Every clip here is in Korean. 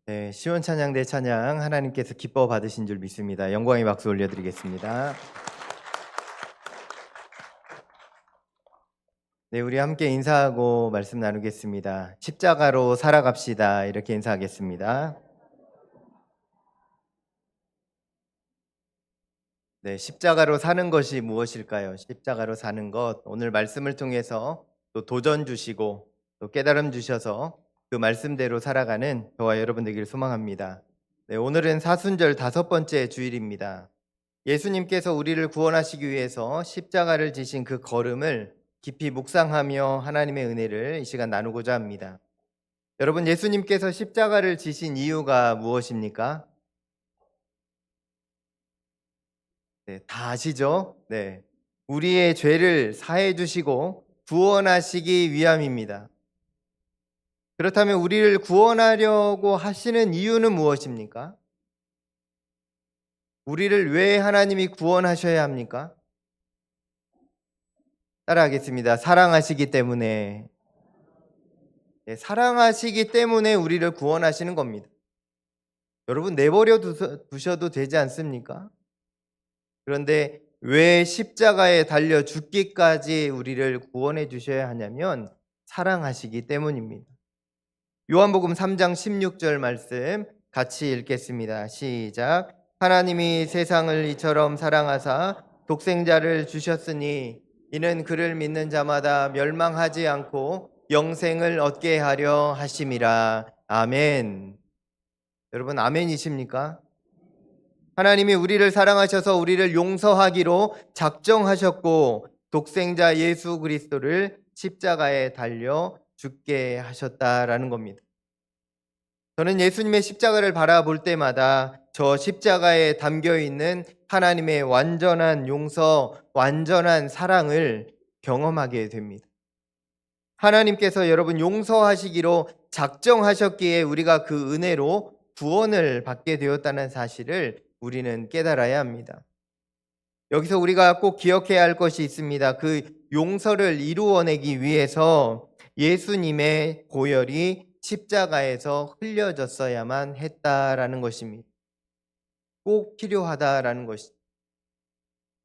네, 시온 찬양 대 찬양 하나님께서 기뻐 받으신 줄 믿습니다. 영광의 박수 올려드리겠습니다. 네, 우리 함께 인사하고 말씀 나누겠습니다. 십자가로 살아갑시다. 이렇게 인사하겠습니다. 네, 십자가로 사는 것이 무엇일까요? 십자가로 사는 것, 오늘 말씀을 통해서 또 도전 주시고 또 깨달음 주셔서 그 말씀대로 살아가는 저와 여러분 되기를 소망합니다. 네, 오늘은 사순절 5번째 주일입니다. 예수님께서 우리를 구원하시기 위해서 십자가를 지신 그 걸음을 깊이 묵상하며 하나님의 은혜를 이 시간 나누고자 합니다. 여러분, 예수님께서 십자가를 지신 이유가 무엇입니까? 네, 다 아시죠? 네. 우리의 죄를 사해 주시고 구원하시기 위함입니다. 그렇다면 우리를 구원하려고 하시는 이유는 무엇입니까? 우리를 왜 하나님이 구원하셔야 합니까? 따라하겠습니다. 사랑하시기 때문에. 네, 사랑하시기 때문에 우리를 구원하시는 겁니다. 여러분, 내버려 두셔도 되지 않습니까? 그런데 왜 십자가에 달려 죽기까지 우리를 구원해 주셔야 하냐면 사랑하시기 때문입니다. 요한복음 3장 16절 말씀 같이 읽겠습니다. 시작. 하나님이 세상을 이처럼 사랑하사 독생자를 주셨으니 이는 그를 믿는 자마다 멸망하지 않고 영생을 얻게 하려 하심이라. 아멘. 여러분, 아멘이십니까? 하나님이 우리를 사랑하셔서 우리를 용서하기로 작정하셨고 독생자 예수 그리스도를 십자가에 달려 죽게 하셨다라는 겁니다. 저는 예수님의 십자가를 바라볼 때마다 저 십자가에 담겨 있는 하나님의 완전한 용서, 완전한 사랑을 경험하게 됩니다. 하나님께서 여러분 용서하시기로 작정하셨기에 우리가 그 은혜로 구원을 받게 되었다는 사실을 우리는 깨달아야 합니다. 여기서 우리가 꼭 기억해야 할 것이 있습니다. 그 용서를 이루어내기 위해서 예수님의 보혈이 십자가에서 흘려졌어야만 했다라는 것입니다. 꼭 필요하다라는 것입니다.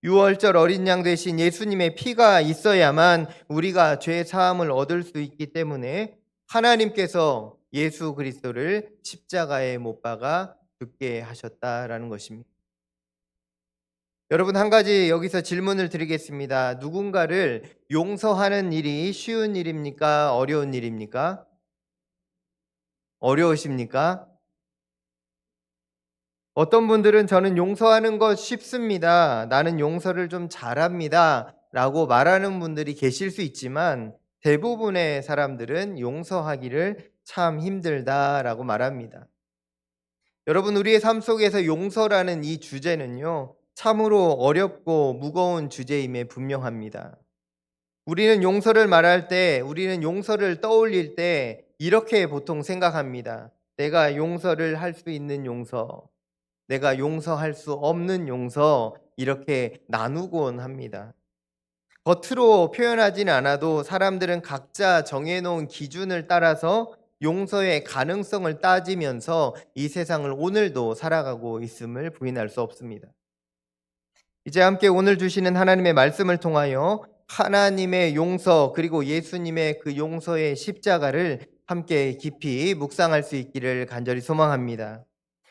유월절 어린 양 대신 예수님의 피가 있어야만 우리가 죄 사함을 얻을 수 있기 때문에 하나님께서 예수 그리스도를 십자가에 못 박아 죽게 하셨다라는 것입니다. 여러분, 한 가지 여기서 질문을 드리겠습니다. 누군가를 용서하는 일이 쉬운 일입니까? 어려운 일입니까? 어려우십니까? 어떤 분들은 저는 용서하는 것 쉽습니다. 나는 용서를 좀 잘합니다. 라고 말하는 분들이 계실 수 있지만 대부분의 사람들은 용서하기를 참 힘들다라고 말합니다. 여러분, 우리의 삶 속에서 용서라는 이 주제는요, 참으로 어렵고 무거운 주제임에 분명합니다. 우리는 용서를 말할 때, 우리는 용서를 떠올릴 때 이렇게 보통 생각합니다. 내가 용서를 할 수 있는 용서, 내가 용서할 수 없는 용서, 이렇게 나누곤 합니다. 겉으로 표현하진 않아도 사람들은 각자 정해놓은 기준을 따라서 용서의 가능성을 따지면서 이 세상을 오늘도 살아가고 있음을 부인할 수 없습니다. 이제 함께 오늘 주시는 하나님의 말씀을 통하여 하나님의 용서 그리고 예수님의 그 용서의 십자가를 함께 깊이 묵상할 수 있기를 간절히 소망합니다.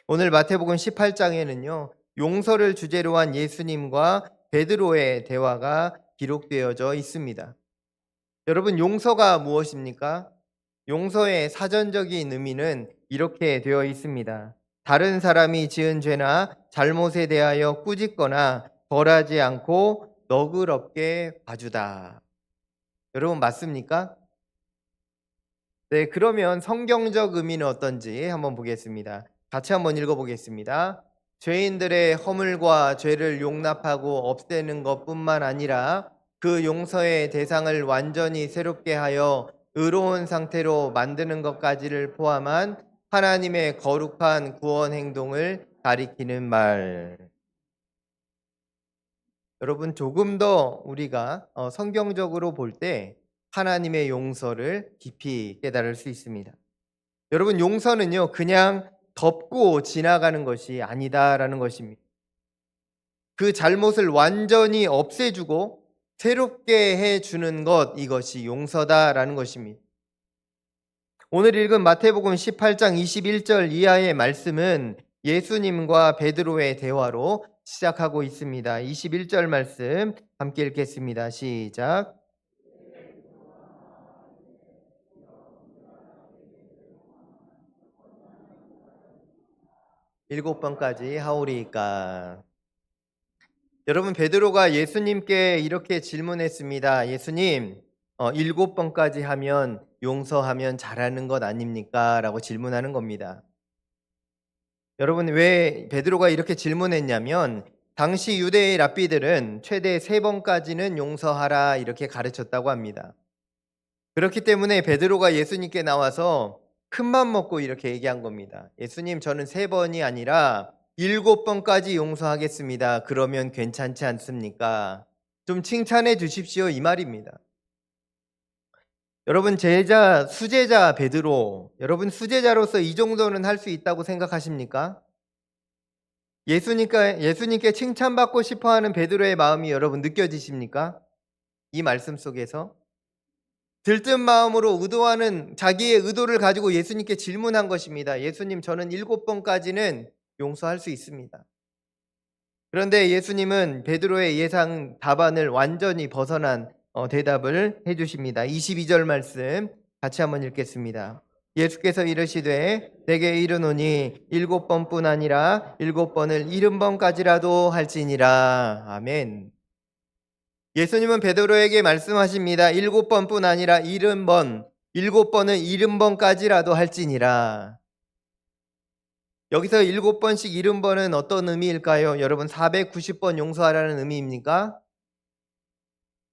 오늘 마태복음 18장에는요. 용서를 주제로 한 예수님과 베드로의 대화가 기록되어져 있습니다. 여러분, 용서가 무엇입니까? 용서의 사전적인 의미는 이렇게 되어 있습니다. 다른 사람이 지은 죄나 잘못에 대하여 꾸짖거나 벌하지 않고 너그럽게 봐주다. 여러분, 맞습니까? 네, 그러면 성경적 의미는 어떤지 한번 보겠습니다. 같이 한번 읽어보겠습니다. 죄인들의 허물과 죄를 용납하고 없애는 것뿐만 아니라 그 용서의 대상을 완전히 새롭게 하여 의로운 상태로 만드는 것까지를 포함한 하나님의 거룩한 구원 행동을 가리키는 말. 여러분, 조금 더 우리가 성경적으로 볼 때 하나님의 용서를 깊이 깨달을 수 있습니다. 여러분, 용서는요, 그냥 덮고 지나가는 것이 아니다라는 것입니다. 그 잘못을 완전히 없애주고 새롭게 해주는 것, 이것이 용서다라는 것입니다. 오늘 읽은 마태복음 18장 21절 이하의 말씀은 예수님과 베드로의 대화로 시작하고 있습니다. 21절 말씀 함께 읽겠습니다. 시작. 일곱 번까지 하오리이까. 여러분, 베드로가 예수님께 이렇게 질문했습니다. 예수님, 일곱 번까지 하면 용서하면 잘하는 것 아닙니까? 라고 질문하는 겁니다. 여러분, 왜 베드로가 이렇게 질문했냐면 당시 유대의 랍비들은 최대 세 번까지는 용서하라 이렇게 가르쳤다고 합니다. 그렇기 때문에 베드로가 예수님께 나와서 큰맘 먹고 이렇게 얘기한 겁니다. 예수님, 저는 세 번이 아니라 일곱 번까지 용서하겠습니다. 그러면 괜찮지 않습니까? 좀 칭찬해 주십시오, 이 말입니다. 여러분, 수제자 베드로, 여러분 수제자로서 이 정도는 할 수 있다고 생각하십니까? 예수님께 칭찬받고 싶어하는 베드로의 마음이 여러분 느껴지십니까? 이 말씀 속에서 들뜬 마음으로 의도하는 자기의 의도를 가지고 예수님께 질문한 것입니다. 예수님, 저는 일곱 번까지는 용서할 수 있습니다. 그런데 예수님은 베드로의 예상 답안을 완전히 벗어난 대답을 해주십니다. 22절 말씀 같이 한번 읽겠습니다. 예수께서 이르시되 내게 이르노니 일곱 번뿐 아니라 일곱 번을 70번까지라도 할지니라. 아멘. 예수님은 베드로에게 말씀하십니다. 일곱 번뿐 아니라 70번, 일곱 번은 70번까지라도 할지니라. 여기서 일곱 번씩 70번은 어떤 의미일까요? 여러분, 490번 용서하라는 의미입니까?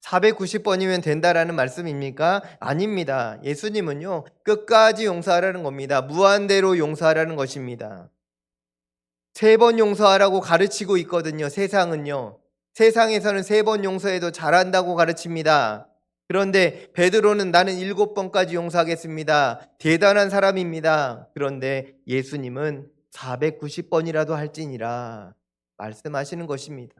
490번이면 된다라는 말씀입니까? 아닙니다. 예수님은요, 끝까지 용서하라는 겁니다. 무한대로 용서하라는 것입니다. 세 번 용서하라고 가르치고 있거든요. 세상은요. 세상에서는 세 번 용서해도 잘한다고 가르칩니다. 그런데 베드로는 나는 일곱 번까지 용서하겠습니다. 대단한 사람입니다. 그런데 예수님은 490번이라도 할지니라 말씀하시는 것입니다.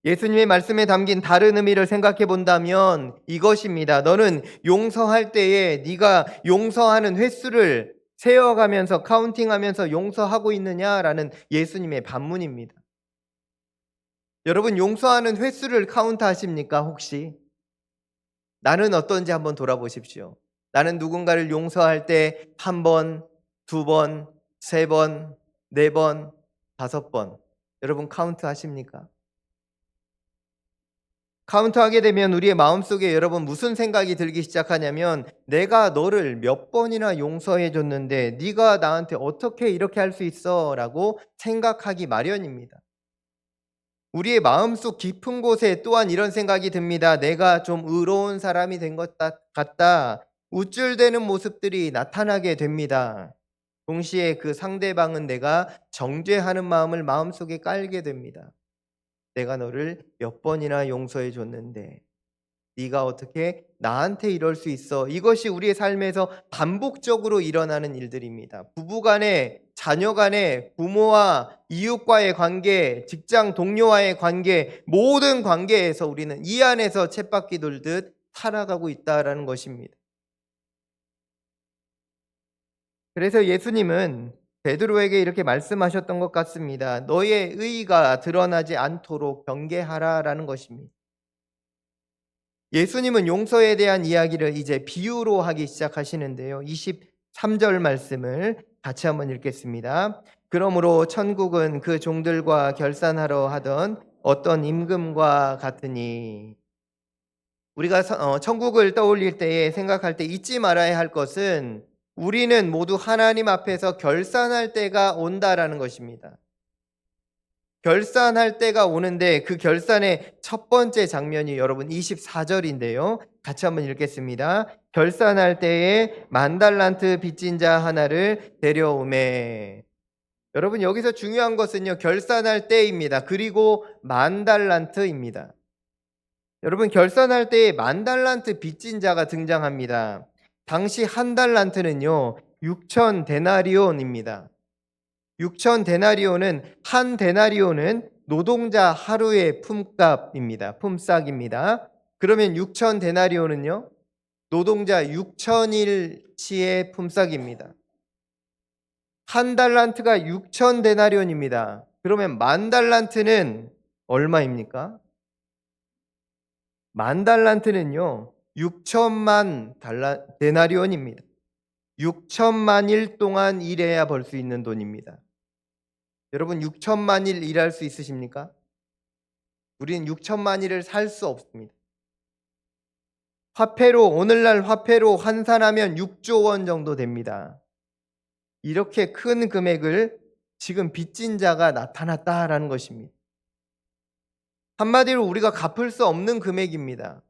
예수님의 말씀에 담긴 다른 의미를 생각해 본다면 이것입니다. 너는 용서할 때에 네가 용서하는 횟수를 세어가면서 카운팅하면서 용서하고 있느냐라는 예수님의 반문입니다. 여러분, 용서하는 횟수를 카운트하십니까 혹시? 나는 어떤지 한번 돌아보십시오. 나는 누군가를 용서할 때 한 번, 두 번, 세 번, 네 번, 다섯 번. 여러분 카운트 하십니까? 카운트하게 되면 우리의 마음속에 여러분 무슨 생각이 들기 시작하냐면 내가 너를 몇 번이나 용서해 줬는데 네가 나한테 어떻게 이렇게 할 수 있어? 라고 생각하기 마련입니다. 우리의 마음속 깊은 곳에 또한 이런 생각이 듭니다. 내가 좀 의로운 사람이 된 것 같다. 우쭐대는 모습들이 나타나게 됩니다. 동시에 그 상대방은 내가 정죄하는 마음을 마음속에 깔게 됩니다. 내가 너를 몇 번이나 용서해 줬는데 네가 어떻게 나한테 이럴 수 있어? 이것이 우리의 삶에서 반복적으로 일어나는 일들입니다. 부부간에, 자녀간에, 부모와 이웃과의 관계, 직장 동료와의 관계, 모든 관계에서 우리는 이 안에서 쳇바퀴 돌듯 살아가고 있다라는 것입니다. 그래서 예수님은 베드로에게 이렇게 말씀하셨던 것 같습니다. 너의 의의가 드러나지 않도록 경계하라라는 것입니다. 예수님은 용서에 대한 이야기를 이제 비유로 하기 시작하시는데요. 23절 말씀을 같이 한번 읽겠습니다. 그러므로 천국은 그 종들과 결산하러 하던 어떤 임금과 같으니. 우리가 천국을 떠올릴 때에 생각할 때 잊지 말아야 할 것은 우리는 모두 하나님 앞에서 결산할 때가 온다라는 것입니다. 결산할 때가 오는데 그 결산의 첫 번째 장면이 여러분 24절인데요. 같이 한번 읽겠습니다. 결산할 때에 10,000달란트 빚진 자 하나를 데려오매. 여러분, 여기서 중요한 것은요, 결산할 때입니다. 그리고 10,000달란트입니다. 여러분, 결산할 때에 10,000달란트 빚진 자가 등장합니다. 당시 한 달란트는요, 6천 데나리온입니다. 6천 데나리온은 한 데나리온은 노동자 하루의 품값입니다. 품삯입니다. 그러면 6천 데나리온은요? 노동자 6천일치의 품삯입니다. 한 달란트가 6천 데나리온입니다. 그러면 만 달란트는 얼마입니까? 만 달란트는요, 6천만 데나리온입니다. 6천만 일 동안 일해야 벌 수 있는 돈입니다. 여러분 6천만 일 일할 수 있으십니까? 우리는 6천만 일을 살 수 없습니다. 오늘날 화폐로 환산하면 6조 원 정도 됩니다. 이렇게 큰 금액을 지금 빚진 자가 나타났다라는 것입니다. 한마디로 우리가 갚을 수 없는 금액입니다.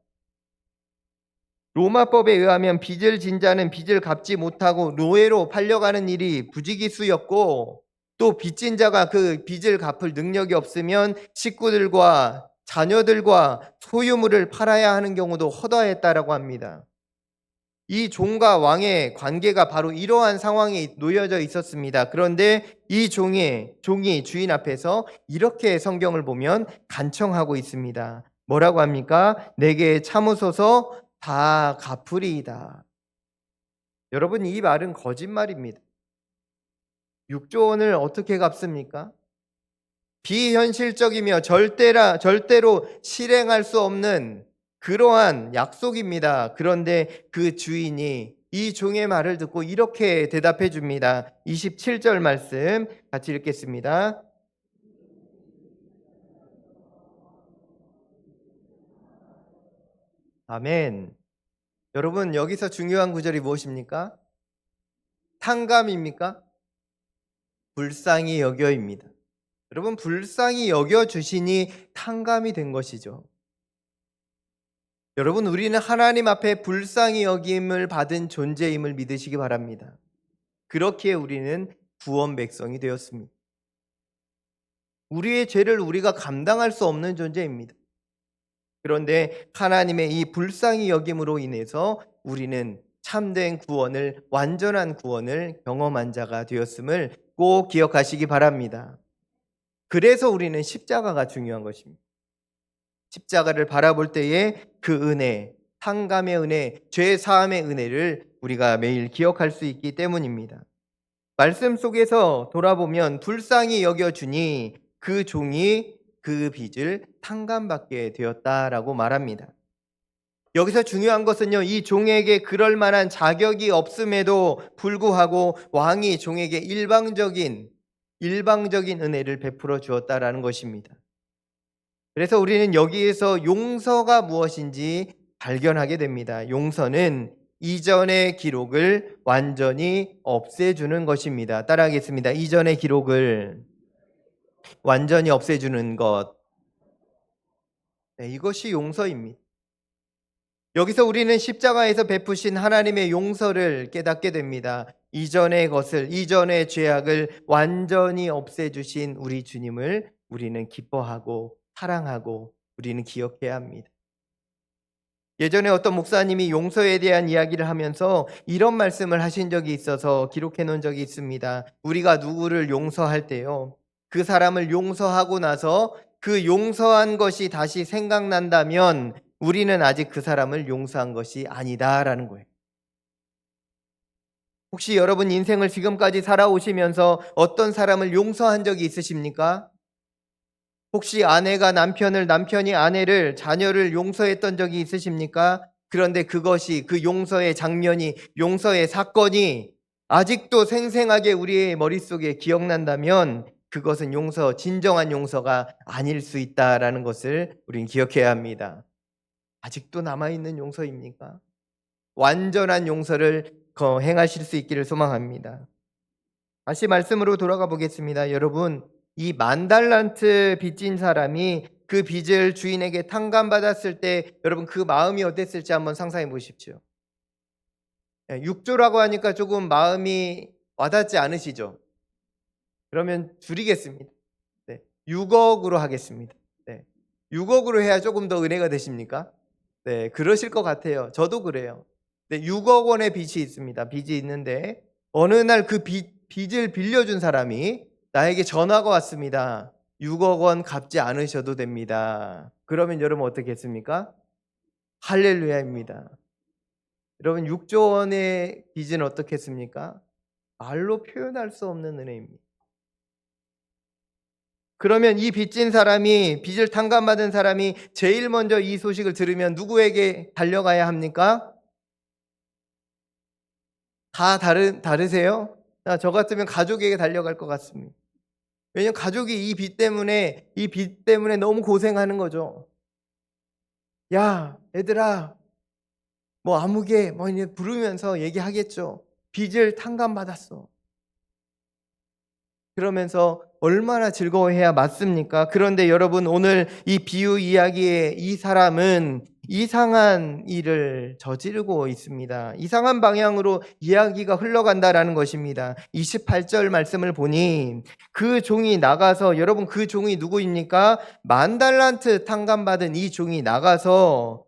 로마법에 의하면 빚을 진 자는 빚을 갚지 못하고 노예로 팔려가는 일이 부지기수였고, 또 빚진 자가 그 빚을 갚을 능력이 없으면 식구들과 자녀들과 소유물을 팔아야 하는 경우도 허다했다라고 합니다. 이 종과 왕의 관계가 바로 이러한 상황에 놓여져 있었습니다. 그런데 이 종이 주인 앞에서 이렇게 성경을 보면 간청하고 있습니다. 뭐라고 합니까? 내게 참으소서, 다 갚으리이다. 여러분, 이 말은 거짓말입니다. 6조 원을 어떻게 갚습니까? 비현실적이며 절대로 실행할 수 없는 그러한 약속입니다. 그런데 그 주인이 이 종의 말을 듣고 이렇게 대답해 줍니다. 27절 말씀 같이 읽겠습니다. 아멘. 여러분, 여기서 중요한 구절이 무엇입니까? 탕감입니까? 불쌍히 여겨입니다. 여러분, 불쌍히 여겨주시니 탕감이 된 것이죠. 여러분, 우리는 하나님 앞에 불쌍히 여김을 받은 존재임을 믿으시기 바랍니다. 그렇기에 우리는 구원 백성이 되었습니다. 우리의 죄를 우리가 감당할 수 없는 존재입니다. 그런데 하나님의 이 불쌍히 여김으로 인해서 우리는 참된 구원을, 완전한 구원을 경험한 자가 되었음을 꼭 기억하시기 바랍니다. 그래서 우리는 십자가가 중요한 것입니다. 십자가를 바라볼 때에 그 은혜, 탕감의 은혜, 죄 사함의 은혜를 우리가 매일 기억할 수 있기 때문입니다. 말씀 속에서 돌아보면 불쌍히 여겨주니 그 종이 그 빚을 탕감받게 되었다라고 말합니다. 여기서 중요한 것은요, 이 종에게 그럴 만한 자격이 없음에도 불구하고 왕이 종에게 일방적인 은혜를 베풀어 주었다라는 것입니다. 그래서 우리는 여기에서 용서가 무엇인지 발견하게 됩니다. 용서는 이전의 기록을 완전히 없애주는 것입니다. 따라하겠습니다. 이전의 기록을 완전히 없애주는 것. 네, 이것이 용서입니다. 여기서 우리는 십자가에서 베푸신 하나님의 용서를 깨닫게 됩니다. 이전의 죄악을 완전히 없애주신 우리 주님을 우리는 기뻐하고 사랑하고 우리는 기억해야 합니다. 예전에 어떤 목사님이 용서에 대한 이야기를 하면서 이런 말씀을 하신 적이 있어서 기록해 놓은 적이 있습니다. 우리가 누구를 용서할 때요, 그 사람을 용서하고 나서 그 용서한 것이 다시 생각난다면 우리는 아직 그 사람을 용서한 것이 아니다라는 거예요. 혹시 여러분 인생을 지금까지 살아오시면서 어떤 사람을 용서한 적이 있으십니까? 혹시 아내가 남편을, 남편이 아내를, 자녀를 용서했던 적이 있으십니까? 그런데 그것이, 그 용서의 장면이, 용서의 사건이 아직도 생생하게 우리의 머릿속에 기억난다면 그것은 진정한 용서가 아닐 수 있다라는 것을 우리는 기억해야 합니다. 아직도 남아있는 용서입니까? 완전한 용서를 행하실 수 있기를 소망합니다. 다시 말씀으로 돌아가 보겠습니다. 여러분, 이 10,000달란트 빚진 사람이 그 빚을 주인에게 탕감받았을 때 여러분 그 마음이 어땠을지 한번 상상해 보십시오. 6조라고 하니까 조금 마음이 와닿지 않으시죠? 그러면 줄이겠습니다. 6억으로 하겠습니다. 6억으로 해야 조금 더 은혜가 되십니까? 네, 그러실 것 같아요. 저도 그래요. 6억 원의 빚이 있습니다. 빚이 있는데 어느 날 그 빚을 빌려준 사람이 나에게 전화가 왔습니다. 6억 원 갚지 않으셔도 됩니다. 그러면 여러분 어떻게 했습니까? 할렐루야입니다. 여러분 6조 원의 빚은 어떻겠습니까? 말로 표현할 수 없는 은혜입니다. 그러면 이 빚진 사람이, 빚을 탕감받은 사람이 제일 먼저 이 소식을 들으면 누구에게 달려가야 합니까? 다 다르세요? 저 같으면 가족에게 달려갈 것 같습니다. 왜냐면 가족이 이 빚 때문에 너무 고생하는 거죠. 야, 얘들아, 뭐 아무개 뭐 이제 부르면서 얘기하겠죠. 빚을 탕감받았어. 그러면서 얼마나 즐거워해야 맞습니까? 그런데 여러분, 오늘 이 비유 이야기의 이 사람은 이상한 일을 저지르고 있습니다. 이상한 방향으로 이야기가 흘러간다라는 것입니다. 28절 말씀을 보니 그 종이 나가서, 여러분 그 종이 누구입니까? 10,000달란트 탕감받은 이 종이 나가서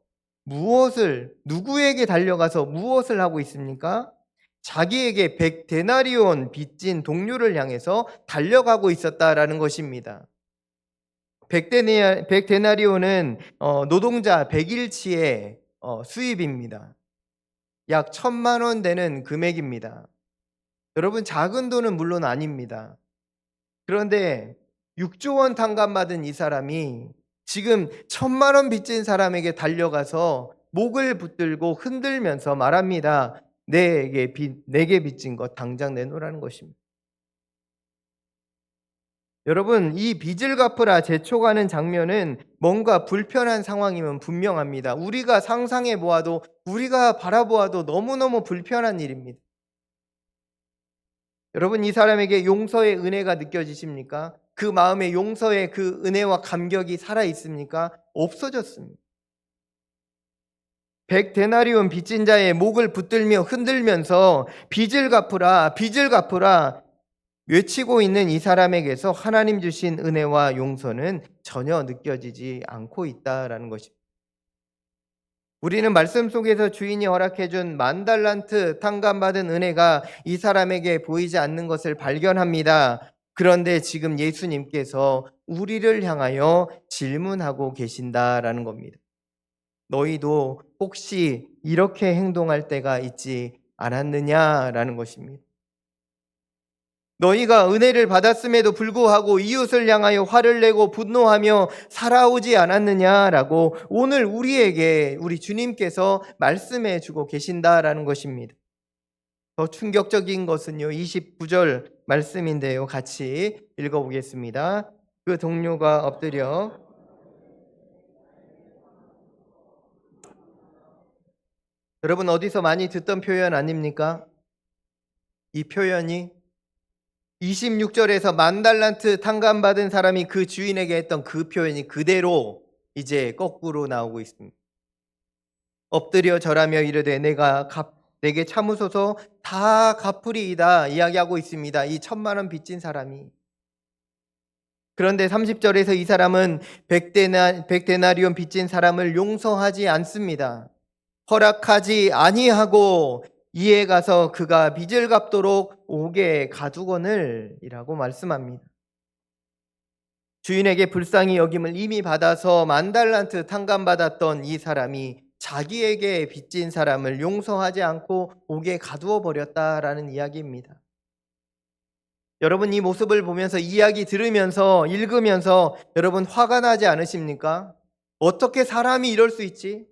누구에게 달려가서 무엇을 하고 있습니까? 자기에게 100데나리온 빚진 동료를 향해서 달려가고 있었다라는 것입니다. 100데나리온은 노동자 100일치의 수입입니다. 약 1,000만 원 되는 금액입니다. 여러분, 작은 돈은 물론 아닙니다. 그런데 6조 원 탕감받은 이 사람이 지금 1,000만 원 빚진 사람에게 달려가서 목을 붙들고 흔들면서 말합니다. 내게 빚진 것 당장 내놓으라는 것입니다. 여러분, 이 빚을 갚으라 재촉하는 장면은 뭔가 불편한 상황이면 분명합니다. 우리가 상상해 보아도, 우리가 바라보아도 너무너무 불편한 일입니다. 여러분, 이 사람에게 용서의 은혜가 느껴지십니까? 그 마음에 용서의 그 은혜와 감격이 살아 있습니까? 없어졌습니다. 100데나리온 빚진 자의 목을 붙들며 흔들면서 빚을 갚으라, 빚을 갚으라 외치고 있는 이 사람에게서 하나님 주신 은혜와 용서는 전혀 느껴지지 않고 있다라는 것입니다. 우리는 말씀 속에서 주인이 허락해준 10,000달란트 탕감받은 은혜가 이 사람에게 보이지 않는 것을 발견합니다. 그런데 지금 예수님께서 우리를 향하여 질문하고 계신다라는 겁니다. 너희도 혹시 이렇게 행동할 때가 있지 않았느냐라는 것입니다. 너희가 은혜를 받았음에도 불구하고 이웃을 향하여 화를 내고 분노하며 살아오지 않았느냐라고 오늘 우리에게 우리 주님께서 말씀해 주고 계신다라는 것입니다. 더 충격적인 것은요, 29절 말씀인데요. 같이 읽어보겠습니다. 그 동료가 엎드려, 여러분 어디서 많이 듣던 표현 아닙니까? 이 표현이 26절에서 10,000달란트 탕감받은 사람이 그 주인에게 했던 그 표현이 그대로 이제 거꾸로 나오고 있습니다. 엎드려 절하며 이르되 내게 참으소서 다 갚으리이다 이야기하고 있습니다. 이 1,000만 원 빚진 사람이. 그런데 30절에서 이 사람은 100데나리온 빚진 사람을 용서하지 않습니다. 허락하지 아니하고 이에 가서 그가 빚을 갚도록 옥에 가두거늘 이라고 말씀합니다. 주인에게 불쌍히 여김을 이미 받아서 10,000달란트 탕감받았던 이 사람이 자기에게 빚진 사람을 용서하지 않고 옥에 가두어 버렸다라는 이야기입니다. 여러분, 이 모습을 보면서, 이야기 들으면서, 읽으면서 여러분 화가 나지 않으십니까? 어떻게 사람이 이럴 수 있지?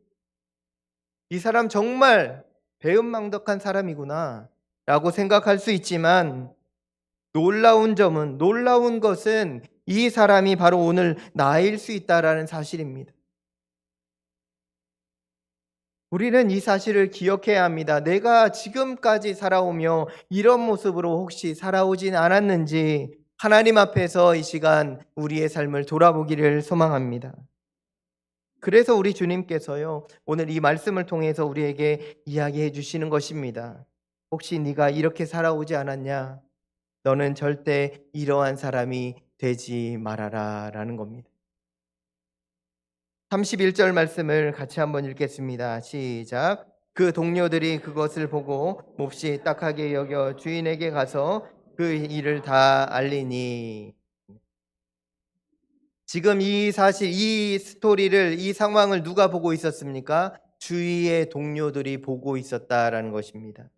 이 사람 정말 배은망덕한 사람이구나 라고 생각할 수 있지만, 놀라운 것은 이 사람이 바로 오늘 나일 수 있다라는 사실입니다. 우리는 이 사실을 기억해야 합니다. 내가 지금까지 살아오며 이런 모습으로 혹시 살아오진 않았는지 하나님 앞에서 이 시간 우리의 삶을 돌아보기를 소망합니다. 그래서 우리 주님께서요, 오늘 이 말씀을 통해서 우리에게 이야기해 주시는 것입니다. 혹시 네가 이렇게 살아오지 않았냐? 너는 절대 이러한 사람이 되지 말아라 라는 겁니다. 31절 말씀을 같이 한번 읽겠습니다. 시작. 그 동료들이 그것을 보고 몹시 딱하게 여겨 주인에게 가서 그 일을 다 알리니. 지금 이 사실, 이 스토리를, 이 상황을 누가 보고 있었습니까? 주위의 동료들이 보고 있었다라는 것입니다.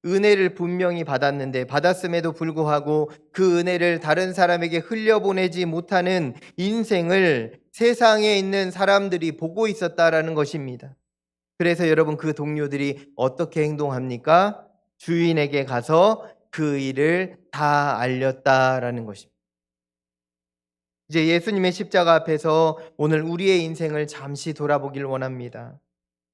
은혜를 분명히 받았는데, 받았음에도 불구하고 그 은혜를 다른 사람에게 흘려보내지 못하는 인생을 세상에 있는 사람들이 보고 있었다라는 것입니다. 그래서 여러분, 그 동료들이 어떻게 행동합니까? 주인에게 가서 그 일을 다 알렸다라는 것입니다. 이제 예수님의 십자가 앞에서 오늘 우리의 인생을 잠시 돌아보길 원합니다.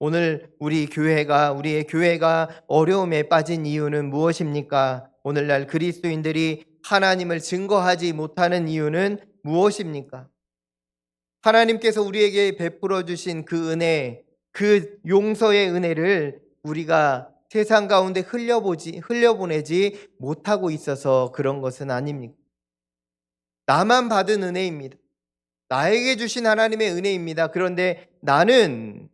오늘 우리의 교회가 어려움에 빠진 이유는 무엇입니까? 오늘날 그리스도인들이 하나님을 증거하지 못하는 이유는 무엇입니까? 하나님께서 우리에게 베풀어 주신 그 은혜, 그 용서의 은혜를 우리가 세상 가운데 흘려보내지 못하고 있어서 그런 것은 아닙니까? 나만 받은 은혜입니다. 나에게 주신 하나님의 은혜입니다. 그런데 나는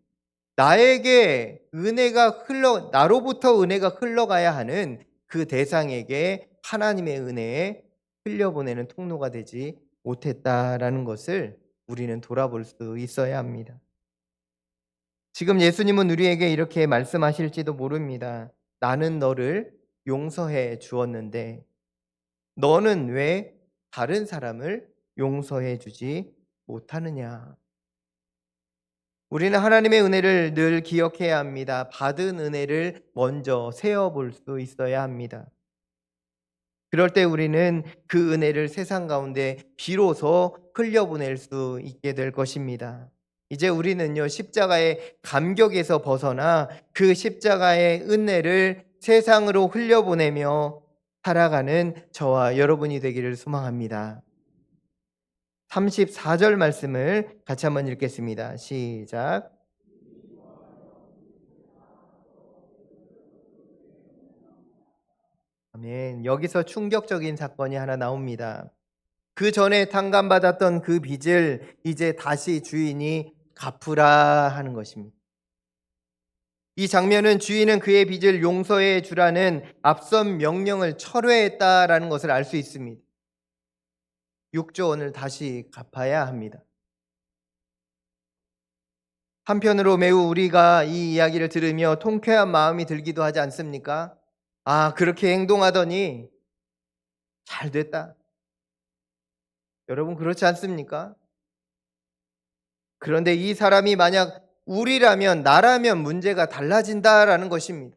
나로부터 은혜가 흘러가야 하는 그 대상에게 하나님의 은혜에 흘려보내는 통로가 되지 못했다라는 것을 우리는 돌아볼 수 있어야 합니다. 지금 예수님은 우리에게 이렇게 말씀하실지도 모릅니다. 나는 너를 용서해 주었는데 너는 왜 다른 사람을 용서해 주지 못하느냐? 우리는 하나님의 은혜를 늘 기억해야 합니다. 받은 은혜를 먼저 세어볼 수 있어야 합니다. 그럴 때 우리는 그 은혜를 세상 가운데 비로소 흘려보낼 수 있게 될 것입니다. 이제 우리는요, 십자가의 감격에서 벗어나 그 십자가의 은혜를 세상으로 흘려보내며 살아가는 저와 여러분이 되기를 소망합니다. 34절 말씀을 같이 한번 읽겠습니다. 시작. 아멘. 여기서 충격적인 사건이 하나 나옵니다. 그 전에 탕감받았던 그 빚을 이제 다시 주인이 갚으라 하는 것입니다. 이 장면은 주인은 그의 빚을 용서해 주라는 앞선 명령을 철회했다라는 것을 알 수 있습니다. 6조 원을 다시 갚아야 합니다. 한편으로 매우 우리가 이 이야기를 들으며 통쾌한 마음이 들기도 하지 않습니까? 아, 그렇게 행동하더니 잘 됐다. 여러분, 그렇지 않습니까? 그런데 이 사람이 만약 나라면 문제가 달라진다라는 것입니다.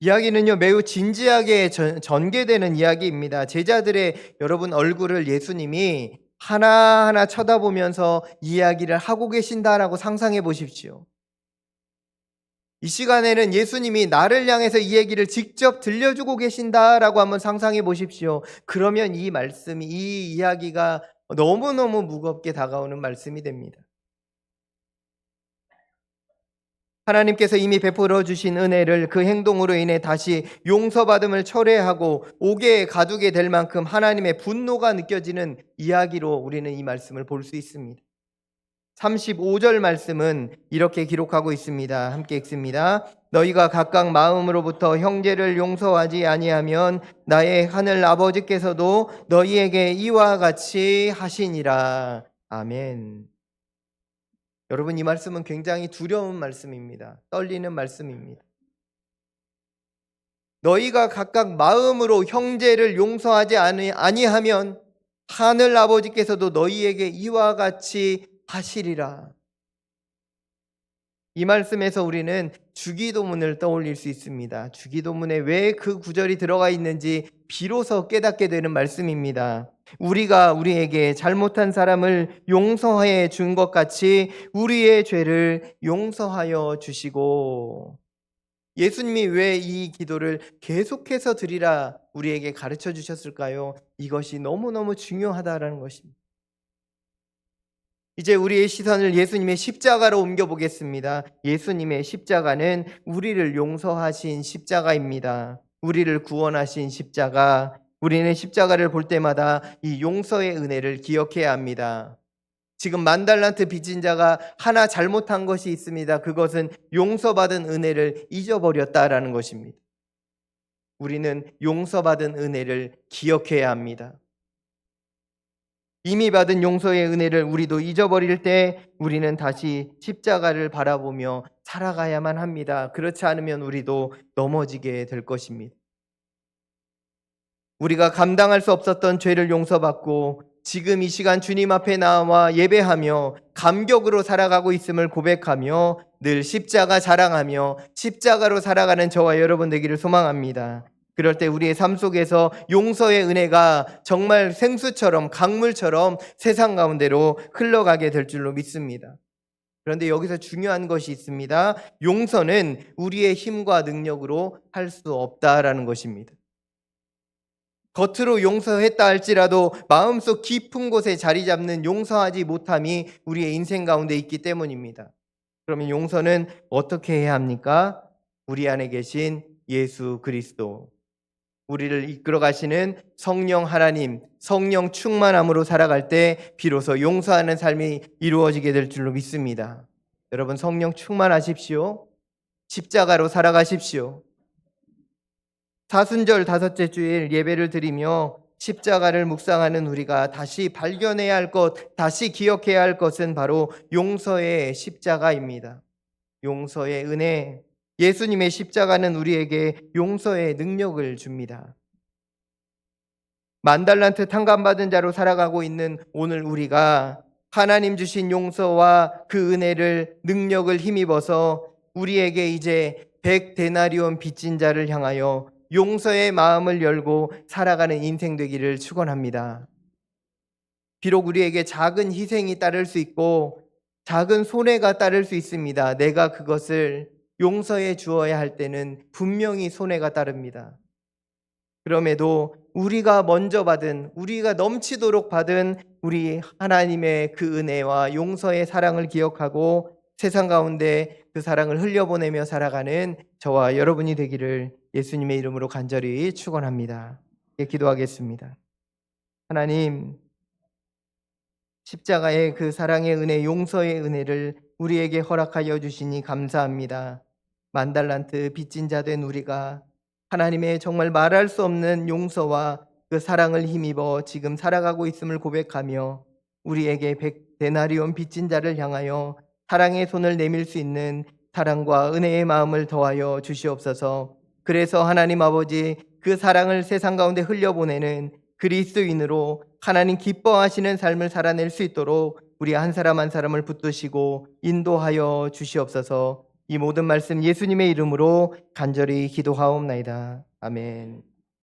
이야기는요, 매우 진지하게 전개되는 이야기입니다. 제자들의 여러분 얼굴을 예수님이 하나하나 쳐다보면서 이야기를 하고 계신다라고 상상해 보십시오. 이 시간에는 예수님이 나를 향해서 이 얘기를 직접 들려주고 계신다라고 한번 상상해 보십시오. 그러면 이 이야기가 너무너무 무겁게 다가오는 말씀이 됩니다. 하나님께서 이미 베풀어 주신 은혜를 그 행동으로 인해 다시 용서받음을 철회하고 옥에 가두게 될 만큼 하나님의 분노가 느껴지는 이야기로 우리는 이 말씀을 볼 수 있습니다. 35절 말씀은 이렇게 기록하고 있습니다. 함께 읽습니다. 너희가 각각 마음으로부터 형제를 용서하지 아니하면 나의 하늘 아버지께서도 너희에게 이와 같이 하시니라. 아멘. 여러분, 이 말씀은 굉장히 두려운 말씀입니다. 떨리는 말씀입니다. 너희가 각각 마음으로 형제를 용서하지 아니하면 하늘 아버지께서도 너희에게 이와 같이 하시리라. 이 말씀에서 우리는 주기도문을 떠올릴 수 있습니다. 주기도문에 왜 그 구절이 들어가 있는지 비로소 깨닫게 되는 말씀입니다. 우리가 우리에게 잘못한 사람을 용서해 준 것 같이 우리의 죄를 용서하여 주시고, 예수님이 왜 이 기도를 계속해서 드리라 우리에게 가르쳐 주셨을까요? 이것이 너무너무 중요하다라는 것입니다. 이제 우리의 시선을 예수님의 십자가로 옮겨보겠습니다. 예수님의 십자가는 우리를 용서하신 십자가입니다. 우리를 구원하신 십자가. 우리는 십자가를 볼 때마다 이 용서의 은혜를 기억해야 합니다. 지금 10,000달란트 빚진 자가 하나 잘못한 것이 있습니다. 그것은 용서받은 은혜를 잊어버렸다라는 것입니다. 우리는 용서받은 은혜를 기억해야 합니다. 이미 받은 용서의 은혜를 우리도 잊어버릴 때 우리는 다시 십자가를 바라보며 살아가야만 합니다. 그렇지 않으면 우리도 넘어지게 될 것입니다. 우리가 감당할 수 없었던 죄를 용서받고 지금 이 시간 주님 앞에 나와 예배하며 감격으로 살아가고 있음을 고백하며 늘 십자가 자랑하며 십자가로 살아가는 저와 여러분 되기를 소망합니다. 그럴 때 우리의 삶 속에서 용서의 은혜가 정말 생수처럼 강물처럼 세상 가운데로 흘러가게 될 줄로 믿습니다. 그런데 여기서 중요한 것이 있습니다. 용서는 우리의 힘과 능력으로 할 수 없다라는 것입니다. 겉으로 용서했다 할지라도 마음속 깊은 곳에 자리 잡는 용서하지 못함이 우리의 인생 가운데 있기 때문입니다. 그러면 용서는 어떻게 해야 합니까? 우리 안에 계신 예수 그리스도, 우리를 이끌어 가시는 성령 하나님, 성령 충만함으로 살아갈 때 비로소 용서하는 삶이 이루어지게 될 줄로 믿습니다. 여러분 성령 충만하십시오. 십자가로 살아가십시오. 사순절 5째 주일 예배를 드리며 십자가를 묵상하는 우리가 다시 발견해야 할 것, 다시 기억해야 할 것은 바로 용서의 십자가입니다. 용서의 은혜, 예수님의 십자가는 우리에게 용서의 능력을 줍니다. 10,000달란트 탕감받은 자로 살아가고 있는 오늘 우리가 하나님 주신 용서와 그 은혜를 능력을 힘입어서 우리에게 이제 100데나리온 빚진 자를 향하여 용서의 마음을 열고 살아가는 인생 되기를 축원합니다. 비록 우리에게 작은 희생이 따를 수 있고 작은 손해가 따를 수 있습니다. 내가 그것을 용서해 주어야 할 때는 분명히 손해가 따릅니다. 그럼에도 우리가 먼저 받은, 우리가 넘치도록 받은 우리 하나님의 그 은혜와 용서의 사랑을 기억하고 세상 가운데 그 사랑을 흘려보내며 살아가는 저와 여러분이 되기를 예수님의 이름으로 간절히 축원합니다. 기도하겠습니다. 하나님, 십자가의 그 사랑의 은혜, 용서의 은혜를 우리에게 허락하여 주시니 감사합니다. 10,000달란트 빚진 자 된 우리가 하나님의 정말 말할 수 없는 용서와 그 사랑을 힘입어 지금 살아가고 있음을 고백하며 우리에게 100데나리온 빚진 자를 향하여 사랑의 손을 내밀 수 있는 사랑과 은혜의 마음을 더하여 주시옵소서. 그래서 하나님 아버지, 그 사랑을 세상 가운데 흘려보내는 그리스도인으로 하나님 기뻐하시는 삶을 살아낼 수 있도록 우리 한 사람 한 사람을 붙드시고 인도하여 주시옵소서. 이 모든 말씀 예수님의 이름으로 간절히 기도하옵나이다. 아멘.